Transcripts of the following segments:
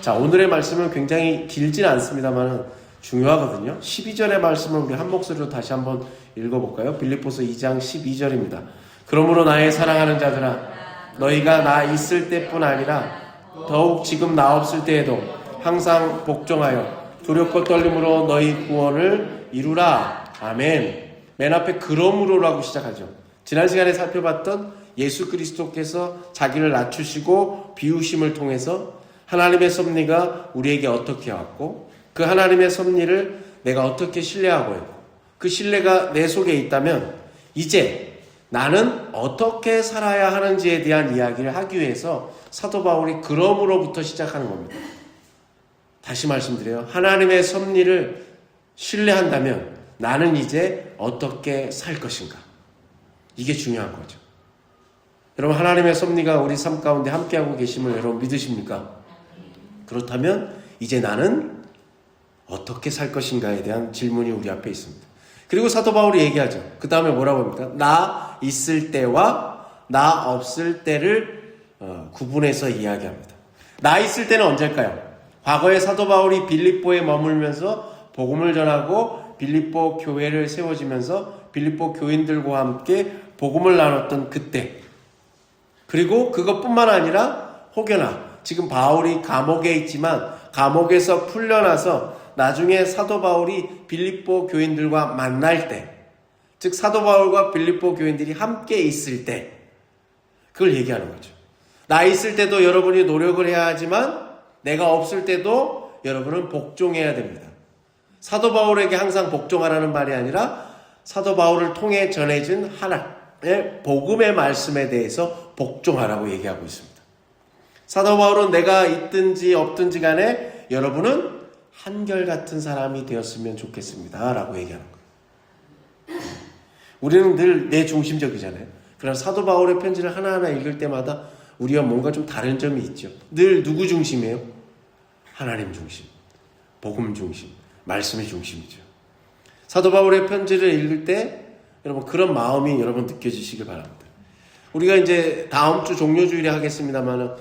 자, 오늘의 말씀은 굉장히 길진 않습니다만 중요하거든요. 12절의 말씀을 우리 한 목소리로 다시 한번 읽어볼까요? 빌립보서 2장 12절입니다. 그러므로 나의 사랑하는 자들아, 너희가 나 있을 때뿐 아니라 더욱 지금 나 없을 때에도 항상 복종하여 두렵고 떨림으로 너희 구원을 이루라. 아멘. 맨 앞에 그러므로라고 시작하죠. 지난 시간에 살펴봤던 예수 그리스도께서 자기를 낮추시고 비우심을 통해서 하나님의 섭리가 우리에게 어떻게 왔고, 그 하나님의 섭리를 내가 어떻게 신뢰하고 있고, 그 신뢰가 내 속에 있다면 이제 나는 어떻게 살아야 하는지에 대한 이야기를 하기 위해서 사도 바울이 그러므로부터 시작하는 겁니다. 다시 말씀드려요. 하나님의 섭리를 신뢰한다면 나는 이제 어떻게 살 것인가? 이게 중요한 거죠. 여러분, 하나님의 섭리가 우리 삶 가운데 함께하고 계심을 여러분 믿으십니까? 그렇다면 이제 나는 어떻게 살 것인가에 대한 질문이 우리 앞에 있습니다. 그리고 사도 바울이 얘기하죠. 그 다음에 뭐라고 합니까? 나 있을 때와 나 없을 때를 구분해서 이야기합니다. 나 있을 때는 언제일까요? 과거에 사도 바울이 빌립보에 머물면서 복음을 전하고 빌립보 교회를 세워지면서 빌립보 교인들과 함께 복음을 나눴던 그때, 그리고 그것뿐만 아니라 혹여나 지금 바울이 감옥에 있지만 감옥에서 풀려나서 나중에 사도 바울이 빌립보 교인들과 만날 때, 즉 사도 바울과 빌립보 교인들이 함께 있을 때, 그걸 얘기하는 거죠. 나 있을 때도 여러분이 노력을 해야 하지만 내가 없을 때도 여러분은 복종해야 됩니다. 사도 바울에게 항상 복종하라는 말이 아니라 사도 바울을 통해 전해진 하나님의 복음의 말씀에 대해서 복종하라고 얘기하고 있습니다. 사도 바울은 내가 있든지 없든지 간에 여러분은 한결같은 사람이 되었으면 좋겠습니다 라고 얘기하는 거예요. 우리는 늘 내 중심적이잖아요. 그러나 사도 바울의 편지를 하나하나 읽을 때마다 우리와 뭔가 좀 다른 점이 있죠. 늘 누구 중심이에요? 하나님 중심, 복음 중심, 말씀의 중심이죠. 사도 바울의 편지를 읽을 때 여러분 그런 마음이 여러분 느껴지시길 바랍니다. 우리가 이제 다음 주 종료주일에 하겠습니다만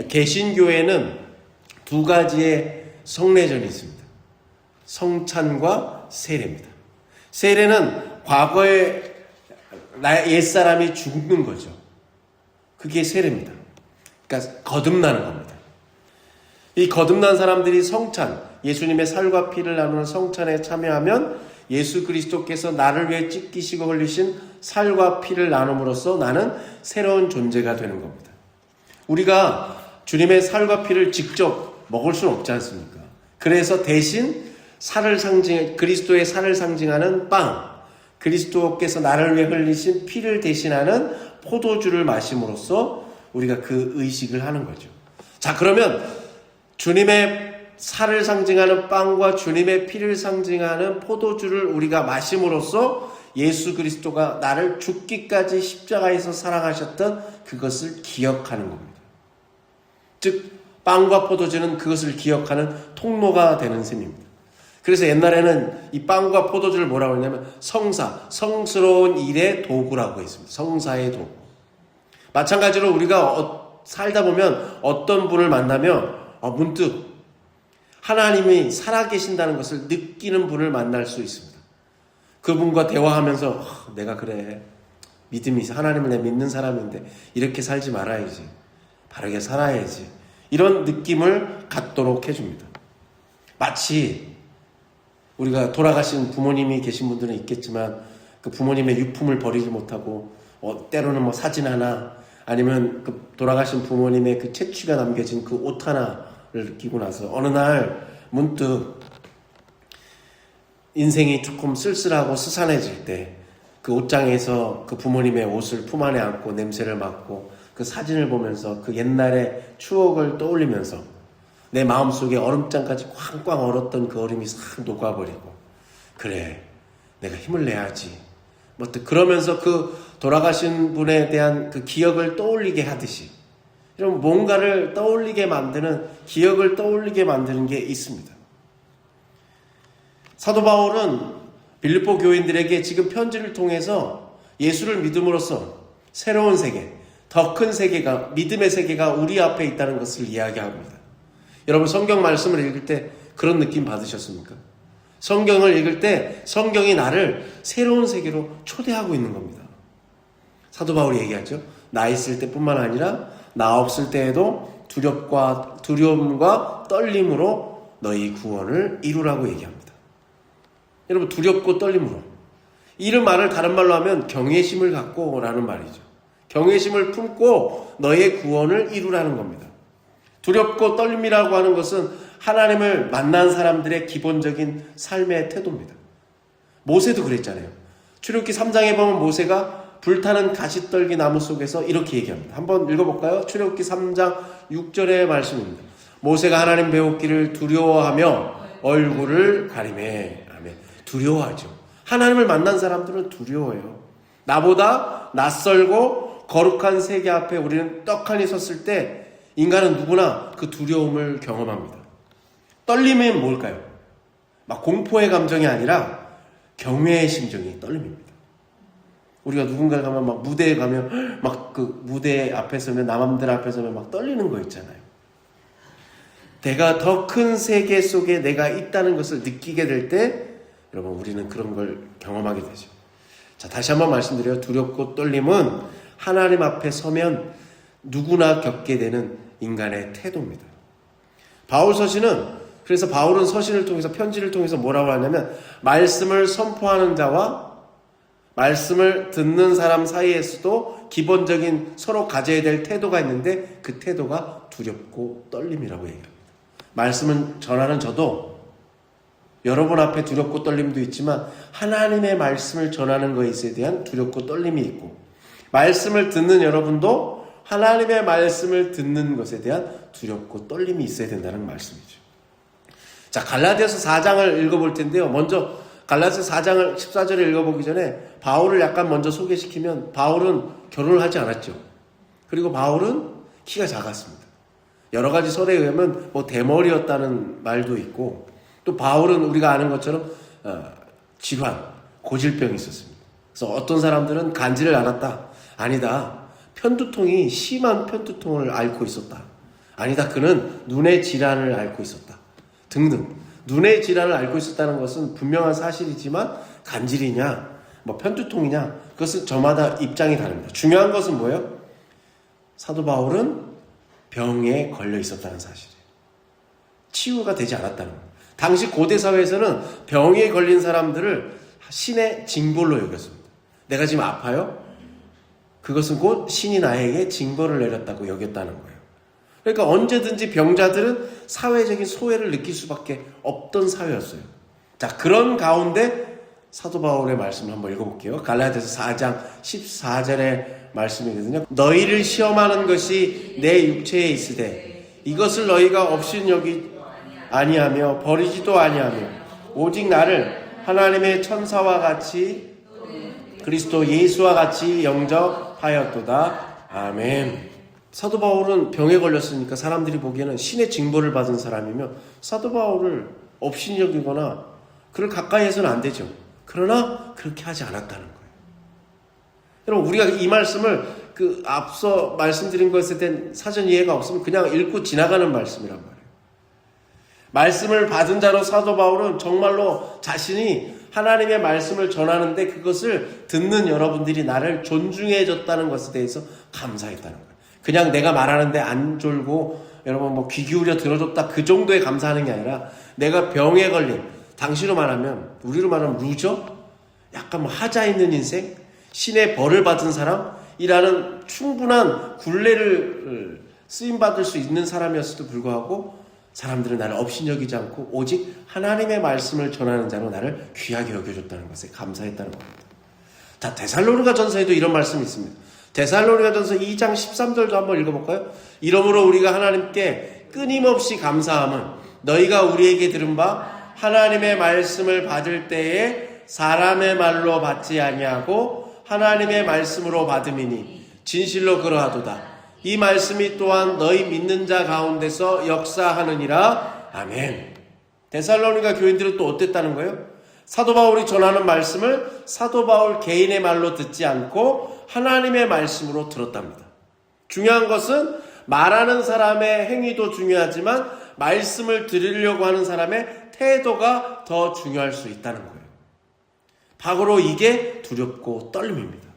개신교에는 두 가지의 성례전이 있습니다. 성찬과 세례입니다. 세례는 과거에 나의 옛사람이 죽는 거죠. 그게 세례입니다. 그러니까 거듭나는 겁니다. 이 거듭난 사람들이 성찬, 예수님의 살과 피를 나누는 성찬에 참여하면 예수 그리스도께서 나를 위해 찢기시고 흘리신 살과 피를 나눔으로써 나는 새로운 존재가 되는 겁니다. 우리가 주님의 살과 피를 직접 먹을 수는 없지 않습니까? 그래서 대신 그리스도의 살을 상징하는 빵, 그리스도께서 나를 위해 흘리신 피를 대신하는 포도주를 마심으로써 우리가 그 의식을 하는 거죠. 자, 그러면 주님의 살을 상징하는 빵과 주님의 피를 상징하는 포도주를 우리가 마심으로써 예수 그리스도가 나를 죽기까지 십자가에서 사랑하셨던 그것을 기억하는 겁니다. 즉 빵과 포도주는 그것을 기억하는 통로가 되는 셈입니다. 그래서 옛날에는 이 빵과 포도주를 뭐라고 했냐면 성스러운 일의 도구라고 했습니다. 성사의 도구. 마찬가지로 우리가 살다 보면 어떤 분을 만나면 문득 하나님이 살아계신다는 것을 느끼는 분을 만날 수 있습니다. 그분과 대화하면서 내가 그래, 믿음이 하나님을 내 믿는 사람인데 이렇게 살지 말아야지, 바르게 살아야지, 이런 느낌을 갖도록 해줍니다. 마치 우리가 돌아가신 부모님이 계신 분들은 있겠지만 그 부모님의 유품을 버리지 못하고 때로는 사진 하나, 아니면 그 돌아가신 부모님의 그 채취가 남겨진 그 옷 하나를 끼고 나서 어느 날 문득 인생이 조금 쓸쓸하고 스산해질 때 그 옷장에서 그 부모님의 옷을 품 안에 안고 냄새를 맡고 그 사진을 보면서 그 옛날의 추억을 떠올리면서 내 마음속에 얼음장까지 꽝꽝 얼었던 그 얼음이 싹 녹아버리고, 그래, 내가 힘을 내야지, 그러면서 그 돌아가신 분에 대한 그 기억을 떠올리게 하듯이 이런 뭔가를 떠올리게 만드는, 기억을 떠올리게 만드는 게 있습니다. 사도 바울은 빌립보 교인들에게 지금 편지를 통해서 예수를 믿음으로써 새로운 세계, 더 큰 세계가, 믿음의 세계가 우리 앞에 있다는 것을 이야기합니다. 여러분 성경 말씀을 읽을 때 그런 느낌 받으셨습니까? 성경을 읽을 때 성경이 나를 새로운 세계로 초대하고 있는 겁니다. 사도 바울이 얘기하죠. 나 있을 때뿐만 아니라 나 없을 때에도 두려움과 떨림으로 너희 구원을 이루라고 얘기합니다. 여러분 두렵고 떨림으로. 이 말을 다른 말로 하면 경외심을 갖고 라는 말이죠. 경외심을 품고 너의 구원을 이루라는 겁니다. 두렵고 떨림이라고 하는 것은 하나님을 만난 사람들의 기본적인 삶의 태도입니다. 모세도 그랬잖아요. 출애굽기 3장에 보면 모세가 불타는 가시떨기 나무 속에서 이렇게 얘기합니다. 한번 읽어볼까요? 출애굽기 3장 6절의 말씀입니다. 모세가 하나님 배웠기를 두려워하며 얼굴을 가리매. 아멘. 두려워하죠. 하나님을 만난 사람들은 두려워해요. 나보다 낯설고 거룩한 세계 앞에 우리는 떡하니 섰을 때 인간은 누구나 그 두려움을 경험합니다. 떨림은 뭘까요? 막 공포의 감정이 아니라 경외의 심정이 떨림입니다. 우리가 누군가를 가면 막 무대에 가면 막 그 무대 앞에 서면 남들 앞에 서면 막 떨리는 거 있잖아요. 내가 더 큰 세계 속에 내가 있다는 것을 느끼게 될 때 여러분 우리는 그런 걸 경험하게 되죠. 자, 다시 한번 말씀드려요. 두렵고 떨림은 하나님 앞에 서면 누구나 겪게 되는 인간의 태도입니다. 바울 서신은 그래서 바울은 서신을 통해서 편지를 통해서 뭐라고 하냐면 말씀을 선포하는 자와 말씀을 듣는 사람 사이에서도 기본적인 서로 가져야 될 태도가 있는데 그 태도가 두렵고 떨림이라고 얘기합니다. 말씀을 전하는 저도 여러분 앞에 두렵고 떨림도 있지만 하나님의 말씀을 전하는 것에 대한 두렵고 떨림이 있고 말씀을 듣는 여러분도 하나님의 말씀을 듣는 것에 대한 두렵고 떨림이 있어야 된다는 말씀이죠. 자, 갈라디아서 4장을 읽어볼 텐데요. 먼저 갈라디아서 4장을 14절에 읽어보기 전에 바울을 약간 먼저 소개시키면 바울은 결혼을 하지 않았죠. 그리고 바울은 키가 작았습니다. 여러 가지 설에 의하면 뭐 대머리였다는 말도 있고 또 바울은 우리가 아는 것처럼 질환, 고질병이 있었습니다. 그래서 어떤 사람들은 간지를 앓았다. 아니다. 편두통이 심한 편두통을 앓고 있었다. 아니다. 그는 눈의 질환을 앓고 있었다. 등등. 눈의 질환을 앓고 있었다는 것은 분명한 사실이지만 간질이냐, 뭐 편두통이냐, 그것은 저마다 입장이 다릅니다. 중요한 것은 뭐예요? 사도 바울은 병에 걸려 있었다는 사실이에요. 치유가 되지 않았다는 거예요. 당시 고대 사회에서는 병에 걸린 사람들을 신의 징벌로 여겼습니다. 내가 지금 아파요? 그것은 곧 신이 나에게 징벌을 내렸다고 여겼다는 거예요. 그러니까 언제든지 병자들은 사회적인 소외를 느낄 수밖에 없던 사회였어요. 자, 그런 가운데 사도 바울의 말씀을 한번 읽어볼게요. 갈라디아서 4장 14절의 말씀이거든요. 너희를 시험하는 것이 내 육체에 있으되 이것을 너희가 업신여기 아니하며 버리지도 아니하며 오직 나를 하나님의 천사와 같이 그리스도 예수와 같이 영접하였도다. 아멘. 사도 바울은 병에 걸렸으니까 사람들이 보기에는 신의 징벌을 받은 사람이며 사도 바울을 업신여기거나 그를 가까이 해서는 안 되죠. 그러나 그렇게 하지 않았다는 거예요. 여러분 우리가 이 말씀을 앞서 말씀드린 것에 대한 사전 이해가 없으면 그냥 읽고 지나가는 말씀이란 말이에요. 말씀을 받은 자로 사도 바울은 정말로 자신이 하나님의 말씀을 전하는데 그것을 듣는 여러분들이 나를 존중해 줬다는 것에 대해서 감사했다는 거예요. 그냥 내가 말하는데 안 졸고 여러분 뭐 귀 기울여 들어줬다 그 정도에 감사하는 게 아니라 내가 병에 걸린 당시로 말하면 우리로 말하면 루저? 약간 뭐 하자 있는 인생? 신의 벌을 받은 사람이라는 충분한 굴레를 쓰임받을 수 있는 사람이었음에도 불구하고 사람들은 나를 업신여기지 않고 오직 하나님의 말씀을 전하는 자로 나를 귀하게 여겨줬다는 것에 감사했다는 겁니다. 자, 데살로니가 전서에도 이런 말씀이 있습니다. 데살로니가 전서 2장 13절도 한번 읽어볼까요? 이러므로 우리가 하나님께 끊임없이 감사함은 너희가 우리에게 들은 바 하나님의 말씀을 받을 때에 사람의 말로 받지 아니하고 하나님의 말씀으로 받음이니 진실로 그러하도다. 이 말씀이 또한 너희 믿는 자 가운데서 역사하느니라. 아멘. 데살로니가 교인들은 또 어땠다는 거예요? 사도 바울이 전하는 말씀을 사도 바울 개인의 말로 듣지 않고 하나님의 말씀으로 들었답니다. 중요한 것은 말하는 사람의 행위도 중요하지만 말씀을 들으려고 하는 사람의 태도가 더 중요할 수 있다는 거예요. 바로 이게 두렵고 떨림입니다.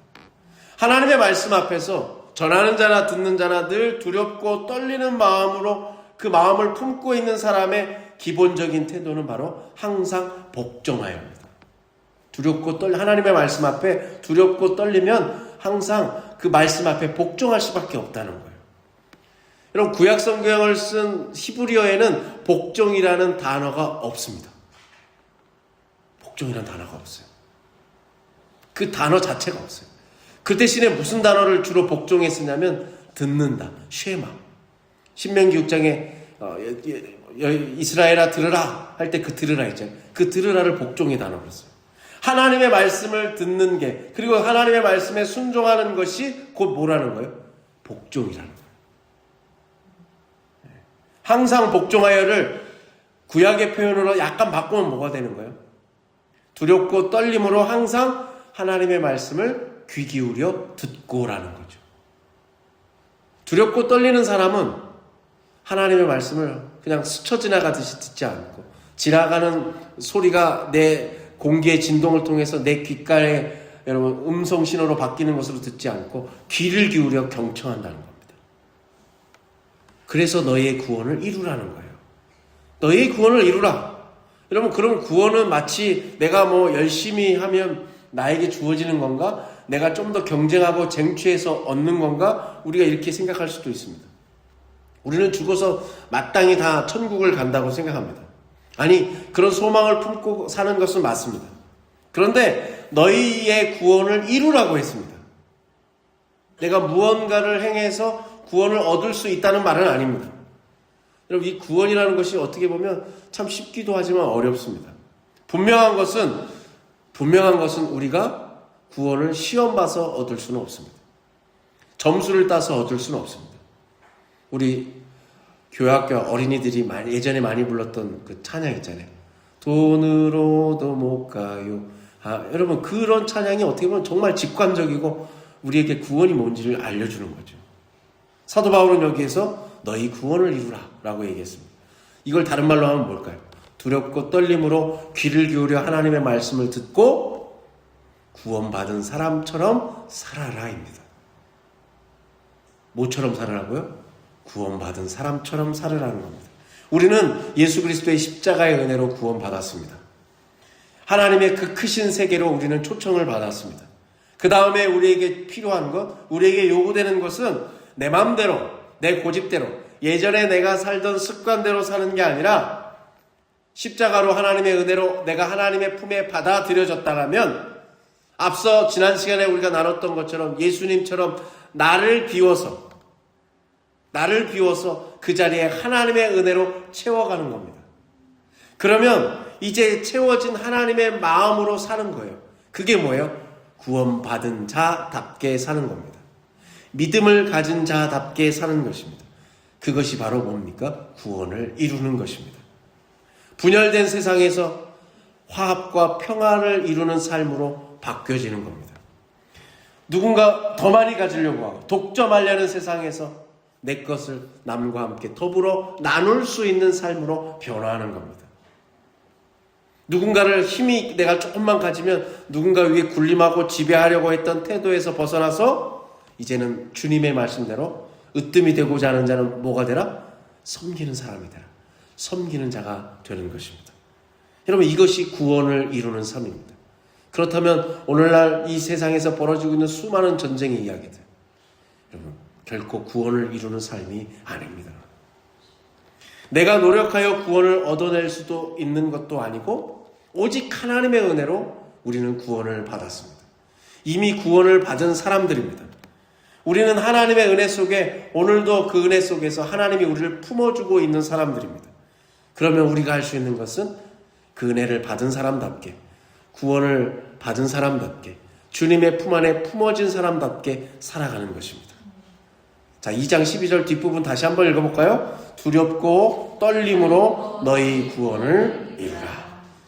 하나님의 말씀 앞에서 전하는 자나 듣는 자나 늘 두렵고 떨리는 마음으로 그 마음을 품고 있는 사람의 기본적인 태도는 바로 항상 복종하여야 합니다. 하나님의 말씀 앞에 두렵고 떨리면 항상 그 말씀 앞에 복종할 수밖에 없다는 거예요. 여러분, 구약 성경을 쓴 히브리어에는 복종이라는 단어가 없습니다. 복종이라는 단어가 없어요. 그 단어 자체가 없어요. 그 대신에 무슨 단어를 주로 복종에 쓰냐면 듣는다, 쉐마. 신명기 6장에 이스라엘아 들으라 할 때 그 들으라 있잖아요. 그 들으라를 복종의 단어로 써요. 하나님의 말씀을 듣는 게, 그리고 하나님의 말씀에 순종하는 것이 곧 뭐라는 거예요? 복종이라는 거예요. 항상 복종하여를 구약의 표현으로 약간 바꾸면 뭐가 되는 거예요? 두렵고 떨림으로 항상 하나님의 말씀을 귀 기울여 듣고라는 거죠. 두렵고 떨리는 사람은 하나님의 말씀을 그냥 스쳐 지나가듯이 듣지 않고, 지나가는 소리가 내 공기의 진동을 통해서 내 귓가에 여러분 음성 신호로 바뀌는 것으로 듣지 않고 귀를 기울여 경청한다는 겁니다. 그래서 너희의 구원을 이루라는 거예요. 너희의 구원을 이루라. 여러분, 그럼 구원은 마치 내가 열심히 하면 나에게 주어지는 건가? 내가 좀 더 경쟁하고 쟁취해서 얻는 건가? 우리가 이렇게 생각할 수도 있습니다. 우리는 죽어서 마땅히 다 천국을 간다고 생각합니다. 아니, 그런 소망을 품고 사는 것은 맞습니다. 그런데 너희의 구원을 이루라고 했습니다. 내가 무언가를 행해서 구원을 얻을 수 있다는 말은 아닙니다. 여러분, 이 구원이라는 것이 어떻게 보면 참 쉽기도 하지만 어렵습니다. 분명한 것은 우리가 구원을 시험 봐서 얻을 수는 없습니다. 점수를 따서 얻을 수는 없습니다. 우리 교회학교 어린이들이 예전에 많이 불렀던 그 찬양 있잖아요. 돈으로도 못 가요. 여러분, 그런 찬양이 어떻게 보면 정말 직관적이고 우리에게 구원이 뭔지를 알려주는 거죠. 사도 바울은 여기에서 너희 구원을 이루라 라고 얘기했습니다. 이걸 다른 말로 하면 뭘까요? 두렵고 떨림으로 귀를 기울여 하나님의 말씀을 듣고 구원받은 사람처럼 살아라입니다. 뭐처럼 살아라고요? 구원받은 사람처럼 살으라는 겁니다. 우리는 예수 그리스도의 십자가의 은혜로 구원받았습니다. 하나님의 그 크신 세계로 우리는 초청을 받았습니다. 그 다음에 우리에게 필요한 것, 우리에게 요구되는 것은 내 마음대로, 내 고집대로, 예전에 내가 살던 습관대로 사는 게 아니라 십자가로 하나님의 은혜로 내가 하나님의 품에 받아들여졌다면, 앞서 지난 시간에 우리가 나눴던 것처럼 예수님처럼 나를 비워서 그 자리에 하나님의 은혜로 채워가는 겁니다. 그러면 이제 채워진 하나님의 마음으로 사는 거예요. 그게 뭐예요? 구원받은 자답게 사는 겁니다. 믿음을 가진 자답게 사는 것입니다. 그것이 바로 뭡니까? 구원을 이루는 것입니다. 분열된 세상에서 화합과 평화를 이루는 삶으로 바뀌어지는 겁니다. 누군가 더 많이 가지려고 하고 독점하려는 세상에서 내 것을 남과 함께 더불어 나눌 수 있는 삶으로 변화하는 겁니다. 누군가를 힘이 내가 조금만 가지면 누군가 위에 군림하고 지배하려고 했던 태도에서 벗어나서 이제는 주님의 말씀대로 으뜸이 되고자 하는 자는 뭐가 되라? 섬기는 사람이 되라. 섬기는 자가 되는 것입니다. 여러분, 이것이 구원을 이루는 삶입니다. 그렇다면 오늘날 이 세상에서 벌어지고 있는 수많은 전쟁의 이야기들, 여러분, 결코 구원을 이루는 삶이 아닙니다. 내가 노력하여 구원을 얻어낼 수도 있는 것도 아니고 오직 하나님의 은혜로 우리는 구원을 받았습니다. 이미 구원을 받은 사람들입니다. 우리는 하나님의 은혜 속에, 오늘도 그 은혜 속에서 하나님이 우리를 품어주고 있는 사람들입니다. 그러면 우리가 할 수 있는 것은 그 은혜를 받은 사람답게, 구원을 받은 사람답게, 주님의 품 안에 품어진 사람답게 살아가는 것입니다. 자, 2장 12절 뒷부분 다시 한번 읽어볼까요? 두렵고 떨림으로 너희 구원을 이루라.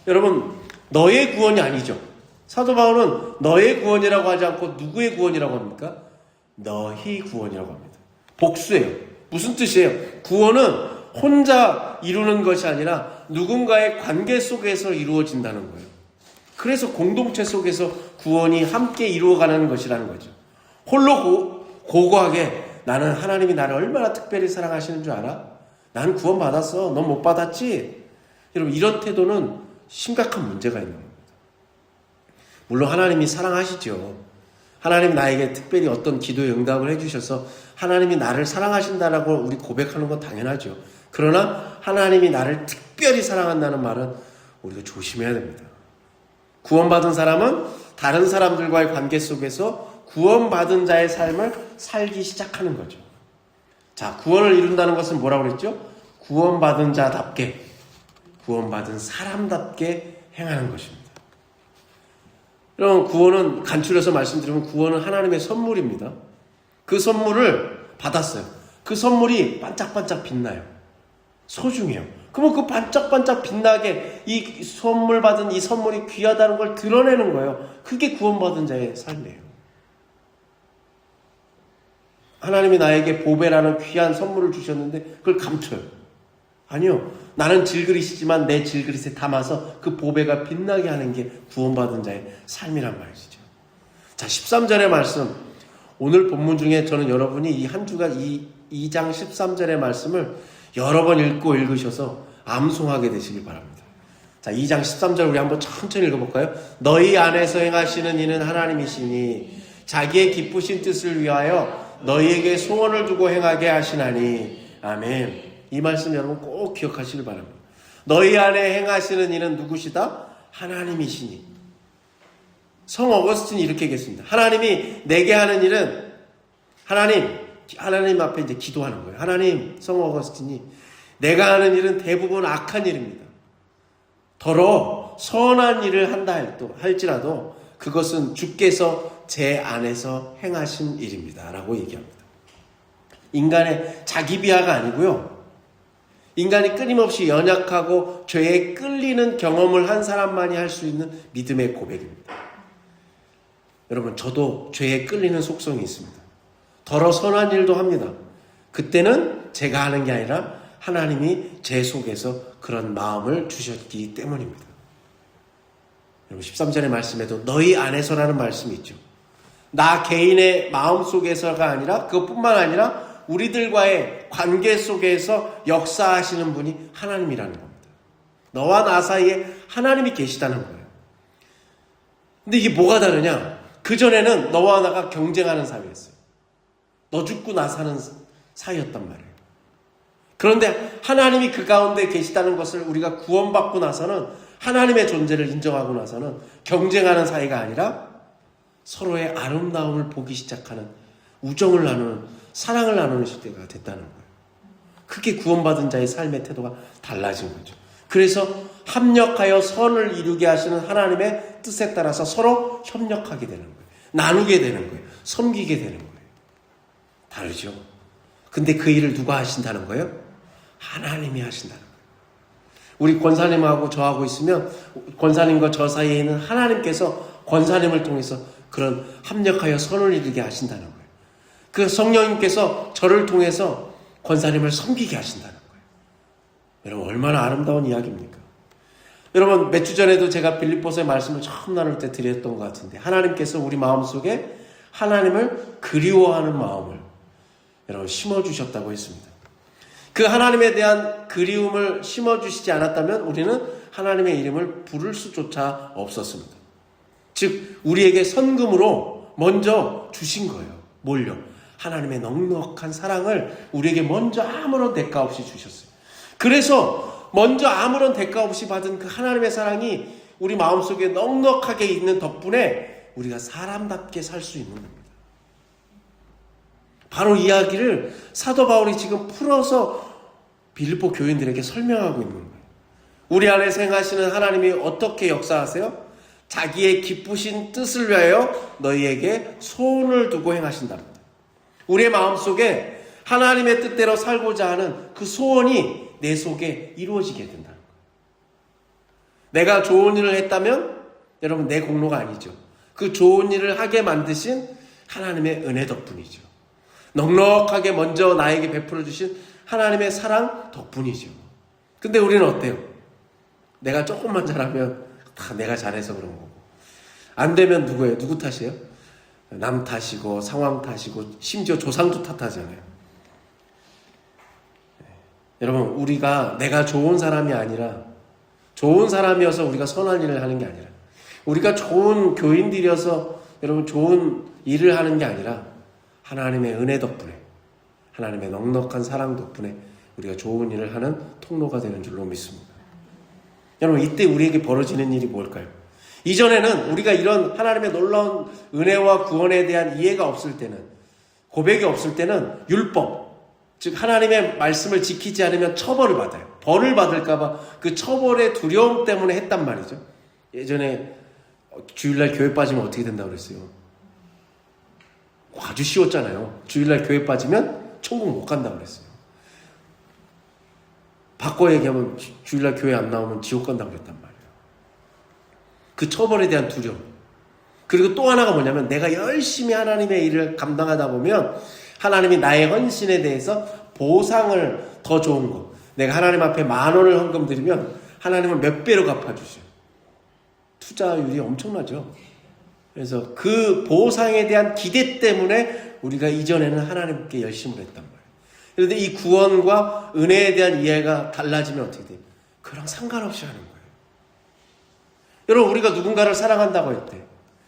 여러분, 너의 구원이 아니죠. 사도 바울은 너의 구원이라고 하지 않고 누구의 구원이라고 합니까? 너희 구원이라고 합니다. 복수예요. 무슨 뜻이에요? 구원은 혼자 이루는 것이 아니라 누군가의 관계 속에서 이루어진다는 거예요. 그래서 공동체 속에서 구원이 함께 이루어가는 것이라는 거죠. 홀로 고고하게 나는 하나님이 나를 얼마나 특별히 사랑하시는 줄 알아? 난 구원 받았어. 넌 못 받았지? 여러분, 이런 태도는 심각한 문제가 있는 겁니다. 물론 하나님이 사랑하시죠. 하나님 나에게 특별히 어떤 기도에 응답을 해주셔서 하나님이 나를 사랑하신다라고 우리 고백하는 건 당연하죠. 그러나 하나님이 나를 특별히 사랑한다는 말은 우리가 조심해야 됩니다. 구원받은 사람은 다른 사람들과의 관계 속에서 구원받은 자의 삶을 살기 시작하는 거죠. 자, 구원을 이룬다는 것은 뭐라고 그랬죠? 구원받은 자답게, 구원받은 사람답게 행하는 것입니다. 여러분, 구원은 간추려서 말씀드리면 구원은 하나님의 선물입니다. 그 선물을 받았어요. 그 선물이 반짝반짝 빛나요. 소중해요. 그러면 그 반짝반짝 빛나게 이 선물 받은 이 선물이 귀하다는 걸 드러내는 거예요. 그게 구원받은 자의 삶이에요. 하나님이 나에게 보배라는 귀한 선물을 주셨는데 그걸 감춰요. 아니요. 나는 질그릇이지만 내 질그릇에 담아서 그 보배가 빛나게 하는 게 구원받은 자의 삶이란 말이죠. 자, 13절의 말씀. 오늘 본문 중에 저는 여러분이 이 한 주간 2장 13절의 말씀을 여러 번 읽으셔서 암송하게 되시길 바랍니다. 자, 2장 13절 우리 한번 천천히 읽어볼까요? 너희 안에서 행하시는 이는 하나님이시니 자기의 기쁘신 뜻을 위하여 너희에게 소원을 두고 행하게 하시나니. 아멘. 이 말씀 여러분 꼭 기억하시길 바랍니다. 너희 안에 행하시는 이는 누구시다? 하나님이시니. 성 어거스틴이 이렇게 얘기했습니다. 하나님이 내게 하는 일은 하나님 앞에 이제 기도하는 거예요. 하나님, 성 어거스틴이 내가 하는 일은 대부분 악한 일입니다. 더러 선한 일을 한다 할지라도 그것은 주께서 제 안에서 행하신 일입니다. 라고 얘기합니다. 인간의 자기 비하가 아니고요. 인간이 끊임없이 연약하고 죄에 끌리는 경험을 한 사람만이 할 수 있는 믿음의 고백입니다. 여러분, 저도 죄에 끌리는 속성이 있습니다. 더러 선한 일도 합니다. 그때는 제가 하는 게 아니라 하나님이 제 속에서 그런 마음을 주셨기 때문입니다. 여러분, 13절의 말씀에도 너희 안에서라는 말씀이 있죠. 나 개인의 마음 속에서가 아니라 그것뿐만 아니라 우리들과의 관계 속에서 역사하시는 분이 하나님이라는 겁니다. 너와 나 사이에 하나님이 계시다는 거예요. 근데 이게 뭐가 다르냐? 그전에는 너와 나가 경쟁하는 사이였어요. 너 죽고 나 사는 사이였단 말이에요. 그런데 하나님이 그 가운데 계시다는 것을 우리가 구원받고 나서는 하나님의 존재를 인정하고 나서는 경쟁하는 사이가 아니라 서로의 아름다움을 보기 시작하는, 우정을 나누는, 사랑을 나누는 시대가 됐다는 거예요. 그게 구원받은 자의 삶의 태도가 달라진 거죠. 그래서 합력하여 선을 이루게 하시는 하나님의 뜻에 따라서 서로 협력하게 되는 거예요. 나누게 되는 거예요. 섬기게 되는 거예요. 다르죠. 근데 그 일을 누가 하신다는 거예요? 하나님이 하신다는 거예요. 우리 권사님하고 저하고 있으면 권사님과 저 사이에 있는 하나님께서 권사님을 통해서 그런 합력하여 선을 이루게 하신다는 거예요. 그 성령님께서 저를 통해서 권사님을 섬기게 하신다는 거예요. 여러분, 얼마나 아름다운 이야기입니까? 여러분, 몇 주 전에도 제가 빌립보서의 말씀을 처음 나눌 때 드렸던 것 같은데 하나님께서 우리 마음속에 하나님을 그리워하는 마음을 여러분 심어주셨다고 했습니다. 그 하나님에 대한 그리움을 심어주시지 않았다면 우리는 하나님의 이름을 부를 수조차 없었습니다. 즉 우리에게 선금으로 먼저 주신 거예요. 뭘요? 하나님의 넉넉한 사랑을 우리에게 먼저 아무런 대가 없이 주셨어요. 그래서 먼저 아무런 대가 없이 받은 그 하나님의 사랑이 우리 마음속에 넉넉하게 있는 덕분에 우리가 사람답게 살 수 있는 겁니다. 바로 이 이야기를 사도 바울이 지금 풀어서 빌립보 교인들에게 설명하고 있는 거예요. 우리 안에서 행하시는 하나님이 어떻게 역사하세요? 자기의 기쁘신 뜻을 위하여 너희에게 소원을 두고 행하신답니다. 우리의 마음속에 하나님의 뜻대로 살고자 하는 그 소원이 내 속에 이루어지게 된다는 거예요. 내가 좋은 일을 했다면 여러분 내 공로가 아니죠. 그 좋은 일을 하게 만드신 하나님의 은혜 덕분이죠. 넉넉하게 먼저 나에게 베풀어 주신 하나님의 사랑 덕분이죠. 근데 우리는 어때요? 내가 조금만 잘하면 다 내가 잘해서 그런 거고, 안 되면 누구예요? 누구 탓이에요? 남 탓이고 상황 탓이고 심지어 조상도 탓하잖아요. 여러분, 우리가 내가 좋은 사람이 아니라, 좋은 사람이어서 우리가 선한 일을 하는 게 아니라, 우리가 좋은 교인들이어서 여러분 좋은 일을 하는 게 아니라 하나님의 은혜 덕분에, 하나님의 넉넉한 사랑 덕분에 우리가 좋은 일을 하는 통로가 되는 줄로 믿습니다. 여러분, 이때 우리에게 벌어지는 일이 뭘까요? 이전에는 우리가 이런 하나님의 놀라운 은혜와 구원에 대한 이해가 없을 때는, 고백이 없을 때는 율법, 즉 하나님의 말씀을 지키지 않으면 처벌을 받아요. 벌을 받을까 봐 그 처벌의 두려움 때문에 했단 말이죠. 예전에 주일날 교회 빠지면 어떻게 된다고 그랬어요? 아주 쉬웠잖아요. 주일날 교회 빠지면 천국 못 간다고 그랬어요. 바꿔 얘기하면 주일날 교회 안 나오면 지옥 간다고 그랬단 말이에요. 그 처벌에 대한 두려움. 그리고 또 하나가 뭐냐면, 내가 열심히 하나님의 일을 감당하다 보면 하나님이 나의 헌신에 대해서 보상을 더 좋은 거, 내가 하나님 앞에 10,000원을 헌금 드리면 하나님은 몇 배로 갚아주셔요. 투자율이 엄청나죠. 그래서 그 보상에 대한 기대 때문에 우리가 이전에는 하나님께 열심을 했단 말이에요. 그런데 이 구원과 은혜에 대한 이해가 달라지면 어떻게 돼요? 그랑 상관없이 하는 거예요. 여러분, 우리가 누군가를 사랑한다고 했대.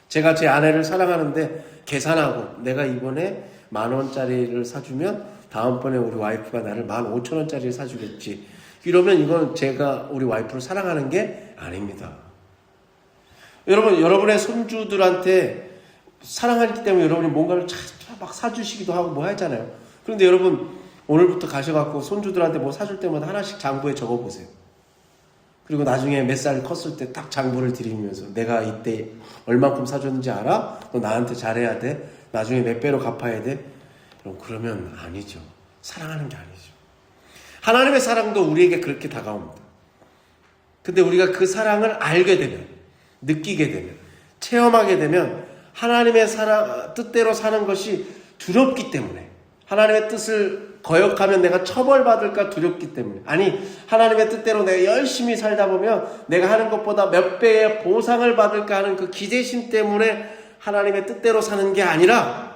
제가 제 아내를 사랑하는데 계산하고, 내가 이번에 10,000원짜리를 사주면 다음번에 우리 와이프가 나를 15,000원짜리를 사주겠지. 이러면 이건 제가 우리 와이프를 사랑하는 게 아닙니다. 여러분, 여러분의 손주들한테 사랑하기 때문에 여러분이 뭔가를 막 사주시기도 하고 뭐 하잖아요. 그런데 여러분, 오늘부터 가셔갖고 손주들한테 뭐 사줄 때마다 하나씩 장부에 적어보세요. 그리고 나중에 몇 살 컸을 때 딱 장부를 드리면서, 내가 이때 얼만큼 사줬는지 알아? 너 나한테 잘해야 돼? 나중에 몇 배로 갚아야 돼? 그러면 아니죠. 사랑하는 게 아니죠. 하나님의 사랑도 우리에게 그렇게 다가옵니다. 근데 우리가 그 사랑을 알게 되면, 느끼게 되면, 체험하게 되면 하나님의 뜻대로 사는 것이 두렵기 때문에, 하나님의 뜻을 거역하면 내가 처벌받을까 두렵기 때문에, 아니 하나님의 뜻대로 내가 열심히 살다 보면 내가 하는 것보다 몇 배의 보상을 받을까 하는 그 기대심 때문에 하나님의 뜻대로 사는 게 아니라,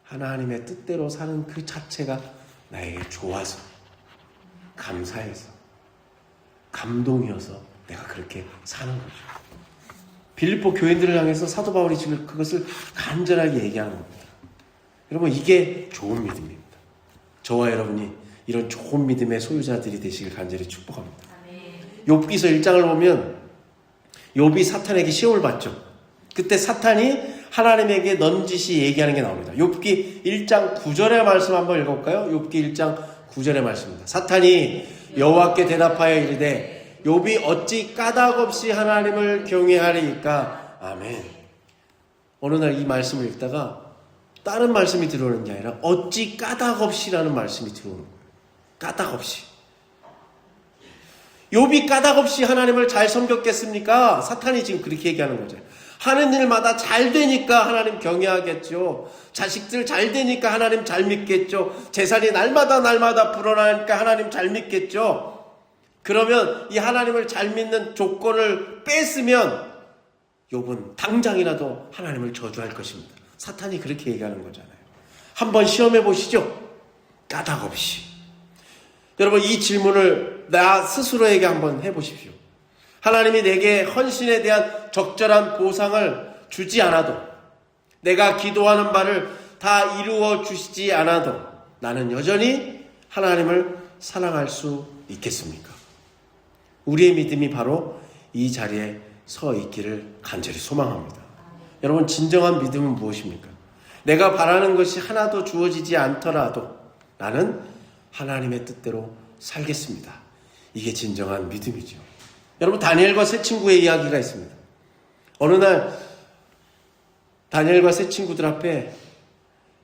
하나님의 뜻대로 사는 그 자체가 나에게 좋아서, 감사해서, 감동이어서 내가 그렇게 사는 거죠. 빌립보 교인들을 향해서 사도 바울이 지금 그것을 간절하게 얘기하는 겁니다. 여러분, 이게 좋은 믿음입니다. 저와 여러분이 이런 좋은 믿음의 소유자들이 되시길 간절히 축복합니다. 욥기서 1장을 보면 욥이 사탄에게 시험을 받죠. 그때 사탄이 하나님에게 넌지시 얘기하는 게 나옵니다. 욥기 1장 9절의 말씀 한번 읽어볼까요? 욥기 1장 9절의 말씀입니다. 사탄이 여호와께 대답하여 이르되, 욥이 어찌 까닭없이 하나님을 경외하리이까? 아멘. 어느 날 이 말씀을 읽다가 다른 말씀이 들어오는 게 아니라 어찌 까닭없이라는 말씀이 들어오는 거예요. 까닭없이. 욥이 까닭없이 하나님을 잘 섬겼겠습니까? 사탄이 지금 그렇게 얘기하는 거죠. 하는 일마다 잘 되니까 하나님 경외하겠죠. 자식들 잘 되니까 하나님 잘 믿겠죠. 재산이 날마다 불어나니까 하나님 잘 믿겠죠. 그러면 이 하나님을 잘 믿는 조건을 뺐으면 욥은 당장이라도 하나님을 저주할 것입니다. 사탄이 그렇게 얘기하는 거잖아요. 한번 시험해 보시죠. 까닭없이. 여러분, 이 질문을 나 스스로에게 한번 해보십시오. 하나님이 내게 헌신에 대한 적절한 보상을 주지 않아도, 내가 기도하는 바를 다 이루어 주시지 않아도 나는 여전히 하나님을 사랑할 수 있겠습니까? 우리의 믿음이 바로 이 자리에 서 있기를 간절히 소망합니다. 여러분, 진정한 믿음은 무엇입니까? 내가 바라는 것이 하나도 주어지지 않더라도 나는 하나님의 뜻대로 살겠습니다. 이게 진정한 믿음이죠. 여러분, 다니엘과 세 친구의 이야기가 있습니다. 어느 날 다니엘과 세 친구들 앞에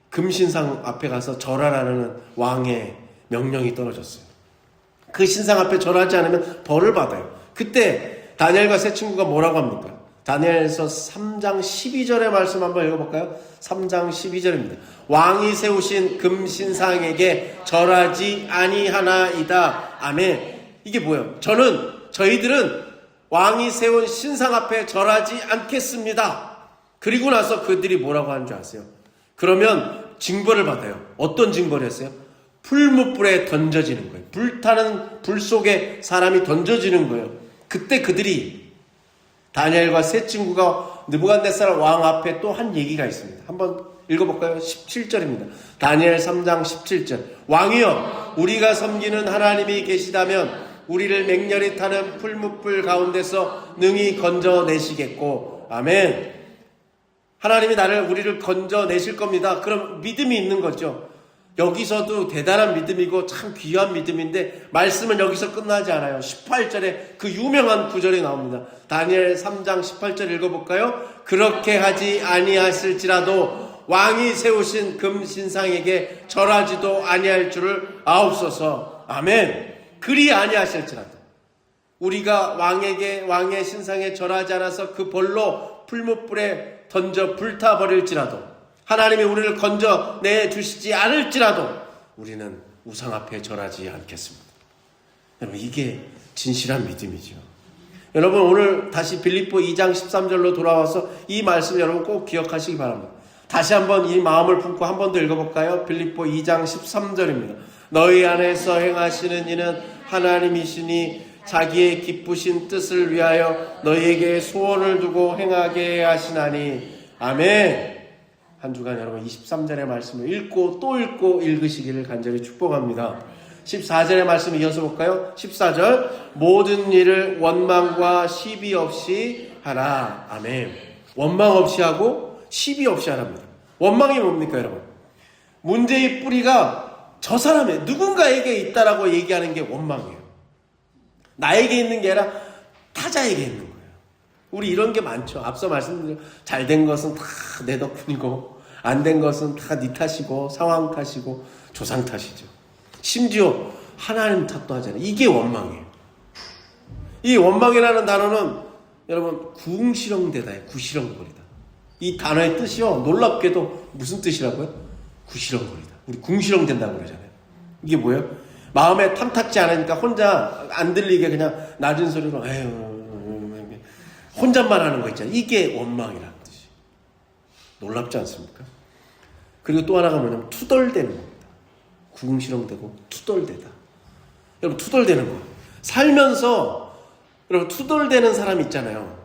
금신상 앞에 가서 절하라는 왕의 명령이 떨어졌어요. 그 신상 앞에 절하지 않으면 벌을 받아요. 그때 다니엘과 세 친구가 뭐라고 합니까? 다니엘서 3장 12절의 말씀 한번 읽어볼까요? 3장 12절입니다. 왕이 세우신 금신상에게 절하지 아니하나이다. 아멘. 이게 뭐예요? 저희들은 왕이 세운 신상 앞에 절하지 않겠습니다. 그리고 나서 그들이 뭐라고 하는 줄 아세요? 그러면 징벌을 받아요. 어떤 징벌이었어요? 풀무불에 던져지는 거예요. 불타는 불 속에 사람이 던져지는 거예요. 그때 그들이 다니엘과 세 친구가 느부갓네살 왕 앞에 또 한 얘기가 있습니다. 한번 읽어볼까요? 17절입니다. 다니엘 3장 17절. 왕이여, 우리가 섬기는 하나님이 계시다면 우리를 맹렬히 타는 풀무불 가운데서 능히 건져내시겠고. 아멘. 하나님이 우리를 건져내실 겁니다. 그럼 믿음이 있는 거죠. 여기서도 대단한 믿음이고 참 귀한 믿음인데 말씀은 여기서 끝나지 않아요. 18절에 그 유명한 구절이 나옵니다. 다니엘 3장 18절 읽어볼까요? 그렇게 하지 아니하실지라도 왕이 세우신 금신상에게 절하지도 아니할 줄을 아옵소서. 아멘. 그리 아니하실지라도 우리가 왕의 신상에 절하지 않아서 그 벌로 풀무불에 던져 불타버릴지라도 하나님이 우리를 건져내 주시지 않을지라도 우리는 우상 앞에 절하지 않겠습니다. 여러분, 이게 진실한 믿음이죠. 여러분, 오늘 다시 빌립보 2장 13절로 돌아와서 이 말씀 여러분 꼭 기억하시기 바랍니다. 다시 한번 이 마음을 품고 한 번 더 읽어볼까요? 빌립보 2장 13절입니다. 너희 안에서 행하시는 이는 하나님이시니 자기의 기쁘신 뜻을 위하여 너희에게 소원을 두고 행하게 하시나니. 아멘. 한 주간 여러분 23절의 말씀을 읽고 또 읽고 읽으시기를 간절히 축복합니다. 14절의 말씀 이어서 볼까요? 14절. 모든 일을 원망과 시비 없이 하라. 아멘. 원망 없이 하고 시비 없이 하랍니다. 원망이 뭡니까 여러분? 문제의 뿌리가 저 사람의 누군가에게 있다라고 얘기하는 게 원망이에요. 나에게 있는 게 아니라 타자에게 있는 거예요. 우리 이런 게 많죠. 앞서 말씀드린 잘된 것은 다 내 덕분이고 안 된 것은 다 네 탓이고 상황 탓이고 조상 탓이죠. 심지어 하나님 탓도 하잖아요. 이게 원망이에요. 이 원망이라는 단어는 여러분 궁시렁대다예요. 구시렁거리다. 이 단어의 뜻이요 놀랍게도 무슨 뜻이라고요? 구시렁거리다. 우리 궁시렁댄다고 그러잖아요. 이게 뭐예요? 마음에 탐탁지 않으니까 혼자 안 들리게 그냥 낮은 소리로 혼잣말 하는 거 있잖아요. 이게 원망이라는 뜻이. 놀랍지 않습니까? 그리고 또 하나가 뭐냐면 투덜대는 겁니다. 궁시렁대고 투덜대다. 여러분 투덜대는 거예요. 살면서 여러분 투덜대는 사람 있잖아요.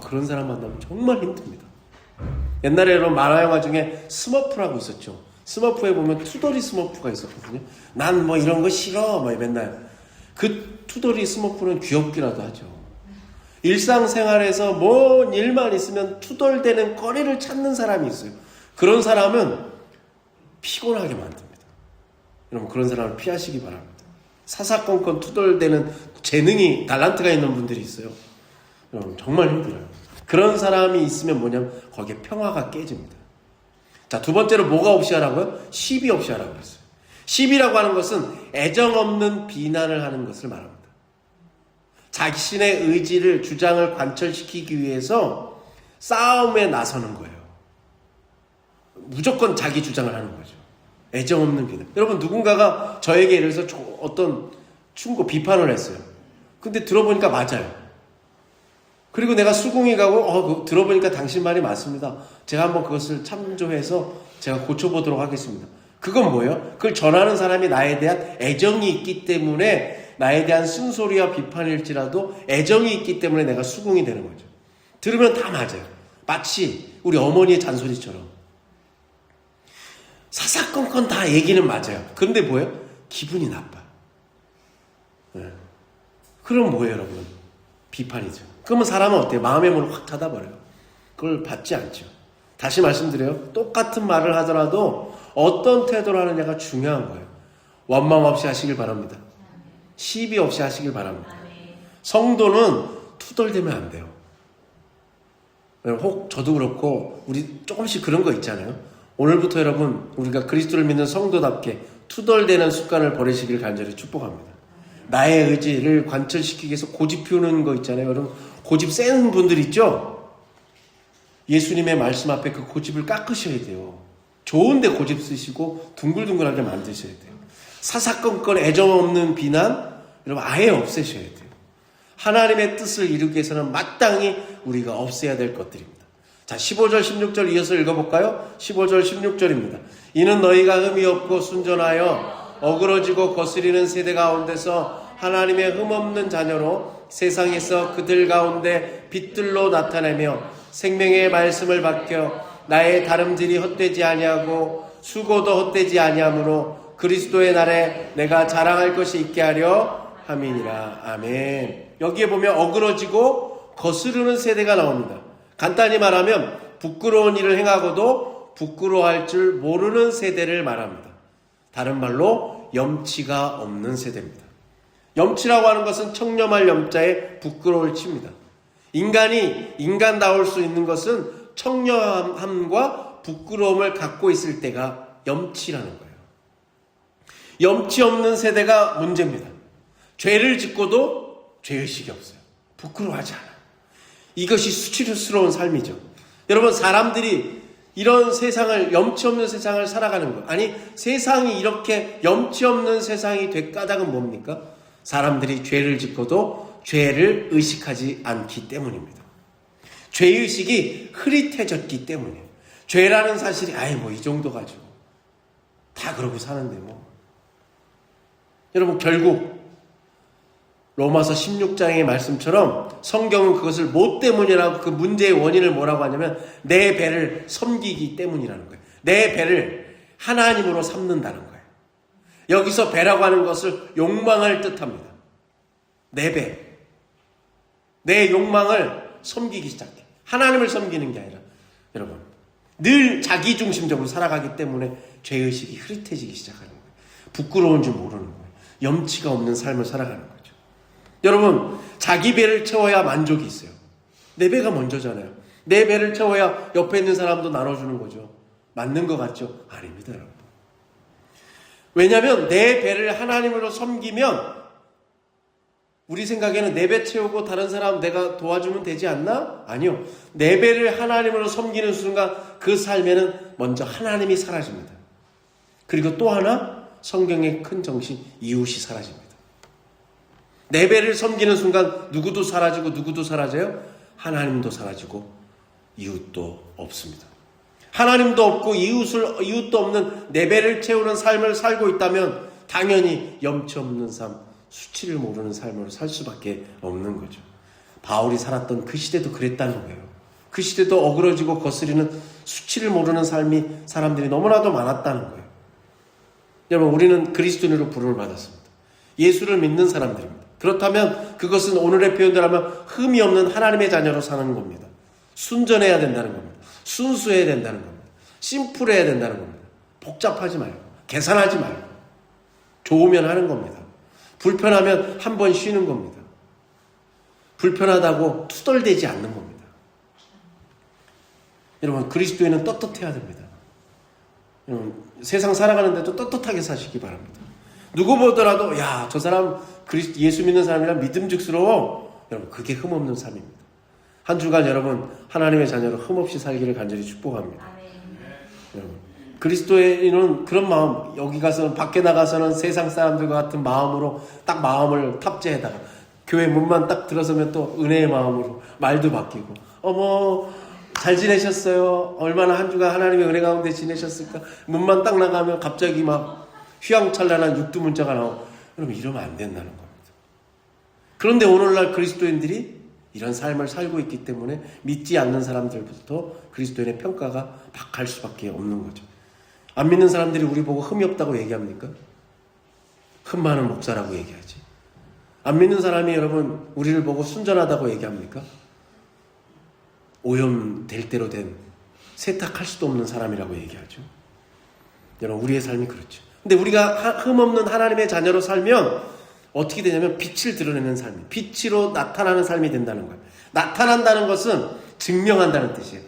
그런 사람 만나면 정말 힘듭니다. 옛날에 여러분 만화 영화 중에 스머프라고 있었죠. 스머프에 보면 투덜이 스머프가 있었거든요. 난 뭐 이런 거 싫어 맨날. 그 투덜이 스머프는 귀엽기라도 하죠. 일상생활에서 뭔 일만 있으면 투덜대는 거리를 찾는 사람이 있어요. 그런 사람은 피곤하게 만듭니다. 여러분 그런 사람을 피하시기 바랍니다. 사사건건 투덜대는 재능이 달란트가 있는 분들이 있어요. 여러분 정말 힘들어요. 그런 사람이 있으면 뭐냐면 거기에 평화가 깨집니다. 자, 두 번째로 뭐가 없이 하라고요? 시비 없이 하라고 했어요. 시비라고 하는 것은 애정 없는 비난을 하는 것을 말합니다. 자신의 의지를 주장을 관철시키기 위해서 싸움에 나서는 거예요. 무조건 자기 주장을 하는 거죠. 애정 없는 비난. 여러분 누군가가 저에게 예를 들어서 어떤 충고 비판을 했어요. 근데 들어보니까 맞아요. 그리고 내가 수긍이 가고 들어보니까 당신 말이 맞습니다. 제가 한번 그것을 참조해서 제가 고쳐보도록 하겠습니다. 그건 뭐예요? 그걸 전하는 사람이 나에 대한 애정이 있기 때문에 나에 대한 쓴소리와 비판일지라도 애정이 있기 때문에 내가 수긍이 되는 거죠. 들으면 다 맞아요. 마치 우리 어머니의 잔소리처럼 사사건건 다 얘기는 맞아요. 그런데 뭐예요? 기분이 나빠. 네. 그럼 뭐예요 여러분? 비판이죠. 그러면 사람은 어때요? 마음의 문을 확 닫아버려요. 그걸 받지 않죠. 다시 말씀드려요. 똑같은 말을 하더라도 어떤 태도를 하느냐가 중요한 거예요. 원망 없이 하시길 바랍니다. 시비 없이 하시길 바랍니다. 성도는 투덜대면 안 돼요. 혹 저도 그렇고 우리 조금씩 그런 거 있잖아요. 오늘부터 여러분 우리가 그리스도를 믿는 성도답게 투덜대는 습관을 버리시길 간절히 축복합니다. 나의 의지를 관철시키기 위해서 고집 피우는 거 있잖아요. 여러분 고집 센 분들 있죠? 예수님의 말씀 앞에 그 고집을 깎으셔야 돼요. 좋은데 고집 쓰시고 둥글둥글하게 만드셔야 돼요. 사사건건 애정 없는 비난, 여러분 아예 없애셔야 돼요. 하나님의 뜻을 이루기 위해서는 마땅히 우리가 없애야 될 것들입니다. 자, 15절 16절 이어서 읽어볼까요? 15절 16절입니다. 이는 너희가 흠이 없고 순전하여 어그러지고 거스리는 세대 가운데서 하나님의 흠없는 자녀로 세상에서 그들 가운데 빛들로 나타내며 생명의 말씀을 밝혀 나의 다름질이 헛되지 아니하고 수고도 헛되지 아니하므로 그리스도의 날에 내가 자랑할 것이 있게 하려 함이니라. 아멘. 여기에 보면 어그러지고 거스르는 세대가 나옵니다. 간단히 말하면 부끄러운 일을 행하고도 부끄러워할 줄 모르는 세대를 말합니다. 다른 말로 염치가 없는 세대입니다. 염치라고 하는 것은 청렴할 염자에 부끄러울 치입니다. 인간이 인간다울 수 있는 것은 청렴함과 부끄러움을 갖고 있을 때가 염치라는 거예요. 염치 없는 세대가 문제입니다. 죄를 짓고도 죄의식이 없어요. 부끄러워하지 않아요. 이것이 수치스러운 삶이죠. 여러분, 사람들이 이런 세상을, 염치 없는 세상을 살아가는 것, 아니 세상이 이렇게 염치 없는 세상이 될 까닭은 뭡니까? 사람들이 죄를 짓고도 죄를 의식하지 않기 때문입니다. 죄의식이 흐릿해졌기 때문이에요. 죄라는 사실이 아예 뭐 이 정도 가지고 다 그러고 사는데 뭐. 여러분, 결국 로마서 16장의 말씀처럼 성경은 그것을 뭐 때문이라고, 그 문제의 원인을 뭐라고 하냐면 내 배를 섬기기 때문이라는 거예요. 내 배를 하나님으로 삼는다는 거예요. 여기서 배라고 하는 것을 욕망을 뜻합니다. 내 배, 내 욕망을 섬기기 시작해. 하나님을 섬기는 게 아니라, 여러분, 늘 자기중심적으로 살아가기 때문에 죄의식이 흐릿해지기 시작하는 거예요. 부끄러운 줄 모르는 거예요. 염치가 없는 삶을 살아가는 거죠. 여러분, 자기 배를 채워야 만족이 있어요. 내 배가 먼저잖아요. 내 배를 채워야 옆에 있는 사람도 나눠주는 거죠. 맞는 것 같죠? 아닙니다, 여러분. 왜냐하면 내 배를 하나님으로 섬기면 우리 생각에는 내 배 채우고 다른 사람 내가 도와주면 되지 않나? 아니요. 내 배를 하나님으로 섬기는 순간 그 삶에는 먼저 하나님이 사라집니다. 그리고 또 하나, 성경의 큰 정신, 이웃이 사라집니다. 내 배를 섬기는 순간 누구도 사라지고 누구도 사라져요? 하나님도 사라지고 이웃도 없습니다. 하나님도 없고 이웃도 없는 내 배를 채우는 삶을 살고 있다면 당연히 염치 없는 삶, 수치를 모르는 삶으로 살 수밖에 없는 거죠. 바울이 살았던 그 시대도 그랬다는 거예요. 그 시대도 어그러지고 거스리는 수치를 모르는 사람들이 너무나도 많았다는 거예요. 여러분, 우리는 그리스도인으로 부름을 받았습니다. 예수를 믿는 사람들입니다. 그렇다면 그것은 오늘의 표현대로 하면 흠이 없는 하나님의 자녀로 사는 겁니다. 순전해야 된다는 겁니다. 순수해야 된다는 겁니다. 심플해야 된다는 겁니다. 복잡하지 말고, 계산하지 말고, 좋으면 하는 겁니다. 불편하면 한 번 쉬는 겁니다. 불편하다고 투덜대지 않는 겁니다. 여러분, 그리스도인은 떳떳해야 됩니다. 여러분, 세상 살아가는데도 떳떳하게 사시기 바랍니다. 누구 보더라도 야, 저 사람 예수 믿는 사람이란 믿음직스러워. 여러분, 그게 흠없는 삶입니다. 한 주간 여러분, 하나님의 자녀로 흠없이 살기를 간절히 축복합니다. 여러분, 그리스도인은 그런 마음, 여기 가서는, 밖에 나가서는 세상 사람들과 같은 마음으로 딱 마음을 탑재해다가 교회 문만 딱 들어서면 또 은혜의 마음으로 말도 바뀌고, 어머 잘 지내셨어요? 얼마나 한 주간 하나님의 은혜 가운데 지내셨을까? 문만 딱 나가면 갑자기 막 휘황찬란한 육두문자가 나오고, 여러분, 이러면 안 된다는 겁니다. 그런데 오늘날 그리스도인들이 이런 삶을 살고 있기 때문에 믿지 않는 사람들부터 그리스도인의 평가가 박할 수밖에 없는 거죠. 안 믿는 사람들이 우리 보고 흠이 없다고 얘기합니까? 흠 많은 목사라고 얘기하지. 안 믿는 사람이 여러분 우리를 보고 순전하다고 얘기합니까? 오염될 대로 된, 세탁할 수도 없는 사람이라고 얘기하죠. 여러분, 우리의 삶이 그렇죠. 근데 우리가 흠없는 하나님의 자녀로 살면 어떻게 되냐면 빛을 드러내는 삶이, 빛으로 나타나는 삶이 된다는 거예요. 나타난다는 것은 증명한다는 뜻이에요.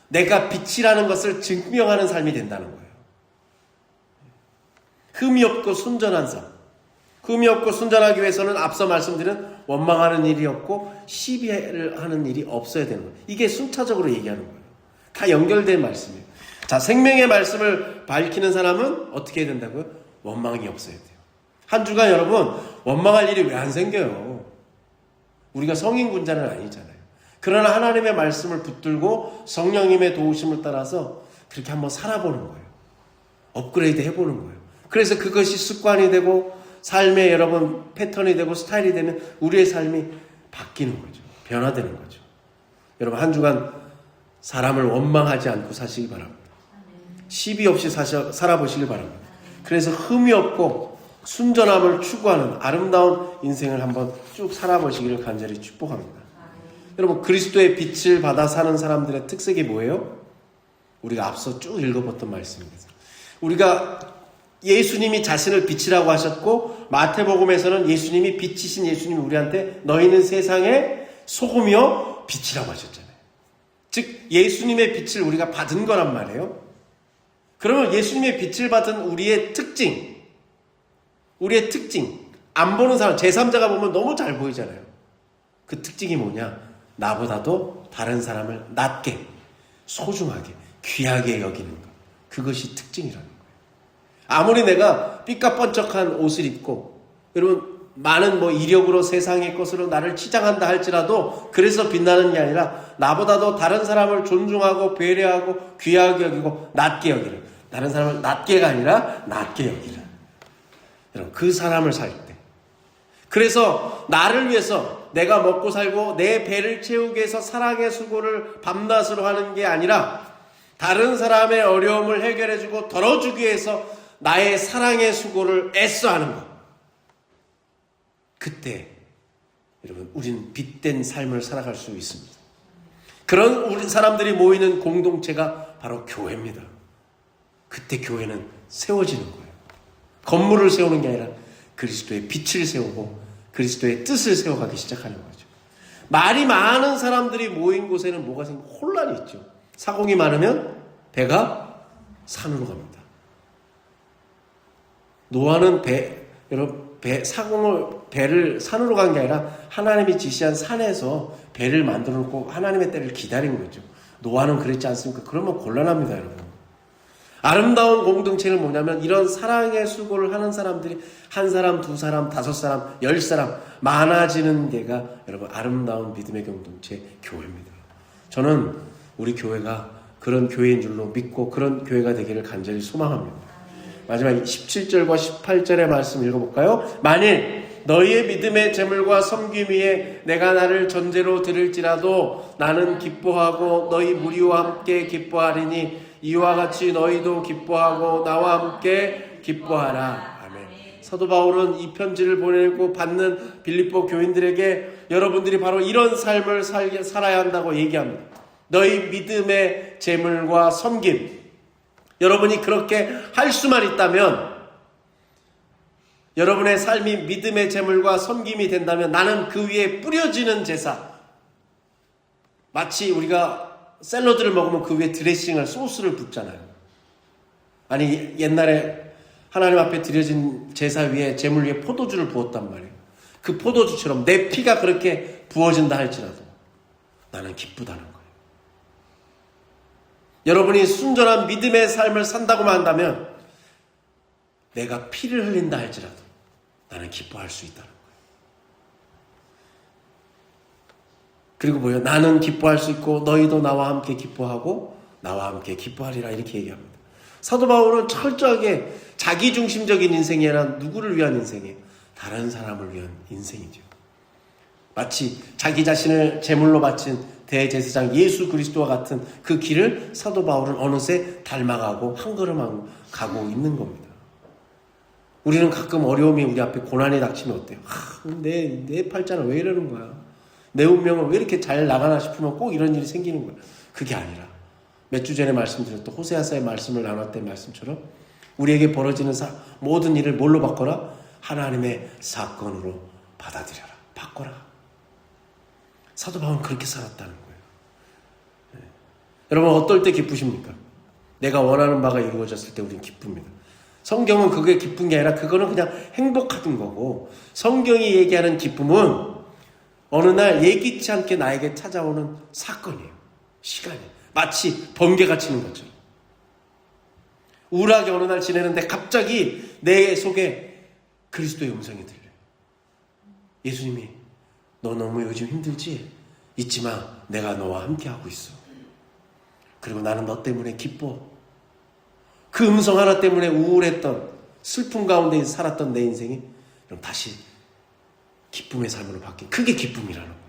내가 빛이라는 것을 증명하는 삶이 된다는 거예요. 흠이 없고 순전한 삶. 흠이 없고 순전하기 위해서는 앞서 말씀드린 원망하는 일이 없고 시비를 하는 일이 없어야 되는 거예요. 이게 순차적으로 얘기하는 거예요. 다 연결된 말씀이에요. 자, 생명의 말씀을 밝히는 사람은 어떻게 해야 된다고요? 원망이 없어야 돼요. 한 주간 여러분, 원망할 일이 왜 안 생겨요? 우리가 성인 군자는 아니잖아요. 그러나 하나님의 말씀을 붙들고 성령님의 도우심을 따라서 그렇게 한번 살아보는 거예요. 업그레이드 해보는 거예요. 그래서 그것이 습관이 되고 삶의 여러분 패턴이 되고 스타일이 되면 우리의 삶이 바뀌는 거죠. 변화되는 거죠. 여러분 한 주간 사람을 원망하지 않고 사시기 바랍니다. 시비 없이 살아보시길 바랍니다. 그래서 흠이 없고 순전함을 추구하는 아름다운 인생을 한번 쭉 살아보시기를 간절히 축복합니다. 여러분 그리스도의 빛을 받아 사는 사람들의 특색이 뭐예요? 우리가 앞서 쭉 읽어봤던 말씀입니다. 우리가 예수님이 자신을 빛이라고 하셨고 마태복음에서는 예수님이 빛이신 예수님이 우리한테 너희는 세상의 소금이요 빛이라고 하셨잖아요. 즉 예수님의 빛을 우리가 받은 거란 말이에요. 그러면 예수님의 빛을 받은 우리의 특징 안 보는 사람 제3자가 보면 너무 잘 보이잖아요. 그 특징이 뭐냐? 나보다도 다른 사람을 낮게 소중하게 귀하게 여기는 것. 그것이 특징이라는 거예요. 아무리 내가 삐까뻔쩍한 옷을 입고 여러분 많은 이력으로 세상의 것으로 나를 치장한다 할지라도 그래서 빛나는 게 아니라 나보다도 다른 사람을 존중하고 배려하고 귀하게 여기고 낮게 여기는 다른 사람을 낮게가 아니라 낮게 여기는 여러분 그 사람을 살 때 그래서 나를 위해서 내가 먹고 살고 내 배를 채우기 위해서 사랑의 수고를 밤낮으로 하는 게 아니라 다른 사람의 어려움을 해결해주고 덜어주기 위해서 나의 사랑의 수고를 애써 하는 것. 그때 여러분 우리는 빛된 삶을 살아갈 수 있습니다. 그런 우리 사람들이 모이는 공동체가 바로 교회입니다. 그때 교회는 세워지는 거예요. 건물을 세우는 게 아니라 그리스도의 빛을 세우고 그리스도의 뜻을 세워가기 시작하는 거죠. 말이 많은 사람들이 모인 곳에는 뭐가 생기고 혼란이 있죠. 사공이 많으면 배가 산으로 갑니다. 노아는 배를 산으로 간 게 아니라 하나님이 지시한 산에서 배를 만들어 놓고 하나님의 때를 기다린 거죠. 노아는 그랬지 않습니까? 그러면 곤란합니다, 여러분. 아름다운 공동체는 뭐냐면 이런 사랑의 수고를 하는 사람들이 한 사람, 두 사람, 다섯 사람, 10사람 많아지는 데가 여러분 아름다운 믿음의 공동체 교회입니다. 저는 우리 교회가 그런 교회인 줄로 믿고 그런 교회가 되기를 간절히 소망합니다. 마지막 17절과 18절의 말씀 읽어볼까요? 만일 너희의 믿음의 재물과 섬김 위에 내가 나를 전제로 드릴지라도 나는 기뻐하고 너희 무리와 함께 기뻐하리니 이와 같이 너희도 기뻐하고 나와 함께 기뻐하라. 아멘. 사도 바울은 이 편지를 보내고 받는 빌립보 교인들에게 여러분들이 바로 이런 삶을 살아야 한다고 얘기합니다. 너희 믿음의 재물과 섬김. 여러분이 그렇게 할 수만 있다면 여러분의 삶이 믿음의 재물과 섬김이 된다면 나는 그 위에 뿌려지는 제사. 마치 우리가 샐러드를 먹으면 그 위에 드레싱을 소스를 붓잖아요. 아니 옛날에 하나님 앞에 드려진 제사 위에 제물 위에 포도주를 부었단 말이에요. 그 포도주처럼 내 피가 그렇게 부어진다 할지라도 나는 기쁘다는 거예요. 여러분이 순전한 믿음의 삶을 산다고만 한다면 내가 피를 흘린다 할지라도 나는 기뻐할 수 있다는 거예요. 그리고 뭐예요? 나는 기뻐할 수 있고 너희도 나와 함께 기뻐하고 나와 함께 기뻐하리라 이렇게 얘기합니다. 사도 바울은 철저하게 자기중심적인 인생이 아니라 누구를 위한 인생이에요? 다른 사람을 위한 인생이죠. 마치 자기 자신을 제물로 바친 대제사장 예수 그리스도와 같은 그 길을 사도 바울은 어느새 닮아가고 한 걸음 가고 있는 겁니다. 우리는 가끔 어려움이 우리 앞에 고난이 닥치면 어때요? 내 팔자는 왜 이러는 거야? 내 운명은 왜 이렇게 잘 나가나 싶으면 꼭 이런 일이 생기는 거야. 그게 아니라 몇 주 전에 말씀드렸던 호세아서의 말씀을 나눴던 말씀처럼 우리에게 벌어지는 모든 일을 뭘로 바꿔라? 하나님의 사건으로 받아들여라. 바꿔라. 사도 바울은 그렇게 살았다는 거예요. 여러분 어떨 때 기쁘십니까? 내가 원하는 바가 이루어졌을 때 우리는 기쁩니다. 성경은 그게 기쁜 게 아니라 그거는 그냥 행복하던 거고, 성경이 얘기하는 기쁨은 어느 날 예기치 않게 나에게 찾아오는 사건이에요. 시간이에요. 마치 번개가 치는 것처럼. 우울하게 어느 날 지내는데 갑자기 내 속에 그리스도의 음성이 들려요. 예수님이 너 너무 요즘 힘들지? 잊지 마. 내가 너와 함께하고 있어. 그리고 나는 너 때문에 기뻐. 그 음성 하나 때문에 우울했던 슬픔 가운데 살았던 내 인생이 그럼 다시 기쁨의 삶으로 바뀐, 그게 기쁨이라는 거예요.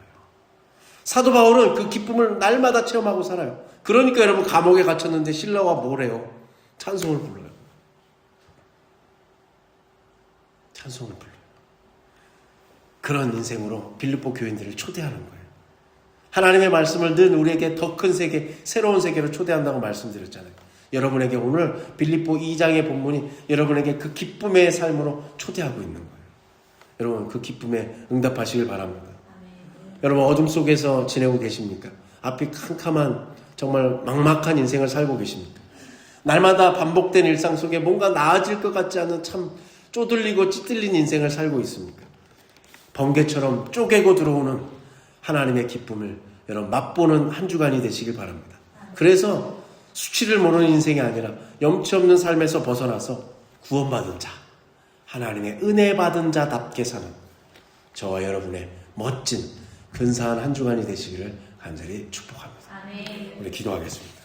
사도 바울은 그 기쁨을 날마다 체험하고 살아요. 그러니까 여러분 감옥에 갇혔는데 신라가 뭐래요? 찬송을 불러요. 찬송을 불러요. 그런 인생으로 빌립보 교인들을 초대하는 거예요. 하나님의 말씀을 늘 우리에게 더 큰 세계, 새로운 세계로 초대한다고 말씀드렸잖아요. 여러분에게 오늘 빌립보 2장의 본문이 여러분에게 그 기쁨의 삶으로 초대하고 있는 거예요. 여러분 그 기쁨에 응답하시길 바랍니다. 여러분 어둠 속에서 지내고 계십니까? 앞이 캄캄한 정말 막막한 인생을 살고 계십니까? 날마다 반복된 일상 속에 뭔가 나아질 것 같지 않은 참 쪼들리고 찌들린 인생을 살고 있습니까? 번개처럼 쪼개고 들어오는 하나님의 기쁨을 여러분 맛보는 한 주간이 되시길 바랍니다. 그래서 수치를 모르는 인생이 아니라 염치 없는 삶에서 벗어나서 구원받은 자, 하나님의 은혜 받은 자답게 사는 저와 여러분의 멋진 근사한 한 주간이 되시기를 간절히 축복합니다. 우리 기도하겠습니다.